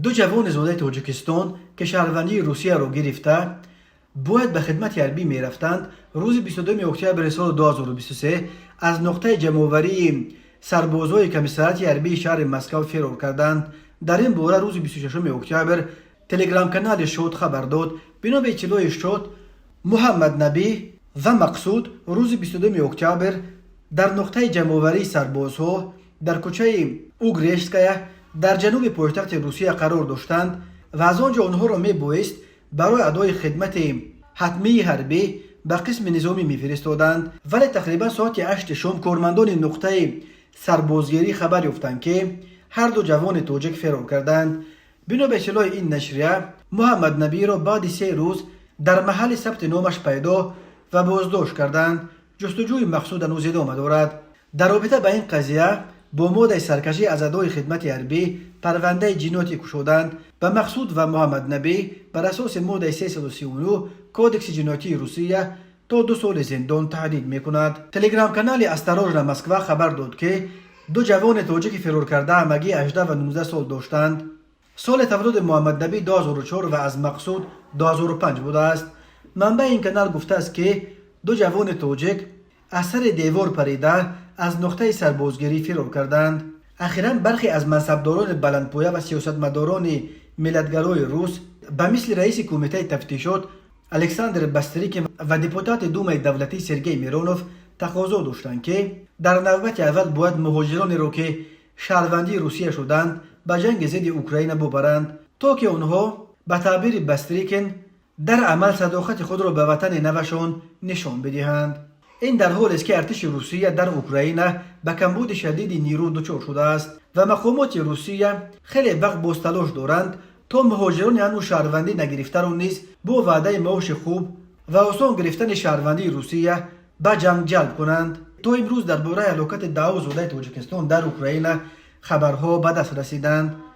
دو جوان زاده تاجیکستان که شهروندی روسیه را گرفته باید به خدمت حربی می رفتند. روز 22 اکتبر سال 2023 از نقطه جمع‌آوری سربازای کمیسریت حربی شهر مسکو فرار کردند. در این باره روز 26 اکتبر تلگرام کانال شاد خبر داد. بنا به اطلاع شاد، محمد نبی و مقصود روز 22 اکتبر در نقطه جمع‌آوری سربازها در کوچه اوگرشتسکایا در جنوب پایتخت روسیه قرار داشتند و از آنجا آنها را می بایست برای ادای خدمت حتمی حربی به قسم نظامی میفرستادند. ولی تقریبا ساعت 8 شام کارمندان نقطه سربازگیری خبر یافتند که هر دو جوان تاجیک فرار کردند. بنا به اطلاع این نشریه، محمد نبی را بعد 3 روز در محل ثبت نامش پیدا و بازداشت کردند. جستجوی مقصود هنوز ادامه دارد. در رابطه با این قضیه با ماده سرکشی از ادای خدمت حربی پرونده جنایتی گشودند و مقصود و محمد نبی بر اساس ماده 339 کودکس جنایتی روسیه تا 2 سال زندان تهدید میکند. تلگرام کانال استراژنا مسکو خبر داد که دو جوان تاجیک فرار کرده همگی 18 و 19 سال داشتند. سال تولد محمد نبی 2004 و از مقصود 2005 بوده است. منبع این کانال گفته است که دو جوان تاجیک از سر دیوار پریده از نقطه سربازگیری فرار کردند. اخیراً برخی از منصبداران بلندپایه و سیاستمداران ملتگرای روس به مثل رئیس کمیته تفتیشات الکساندر بستریک و دپوتات دومای دولتی سرگئی میرونوف تقاضا داشتند که در نوبت اول باید مهاجرانی را که شهروندی روسیه شدند به جنگ ضد اوکراین ببرند تا که آنها به تعبیر بستریکن در عمل صداقت خود را به وطن نوشان نشان بدهند. این در حالی است که ارتش روسیه در اوکراین به کمبود شدید نیرو دچار شده است و مقامات روسیه خیلی وقت باز تلاش دارند تا مهاجران هنوز شهروندی نگرفته را نیز با وعده معاش خوب و آسان گرفتن شهروندی روسیه به جنگ جلب کنند. تا امروز درباره هلاکت 10 زاده تاجیکستان در اوکراین خبرها به دست رسیدند.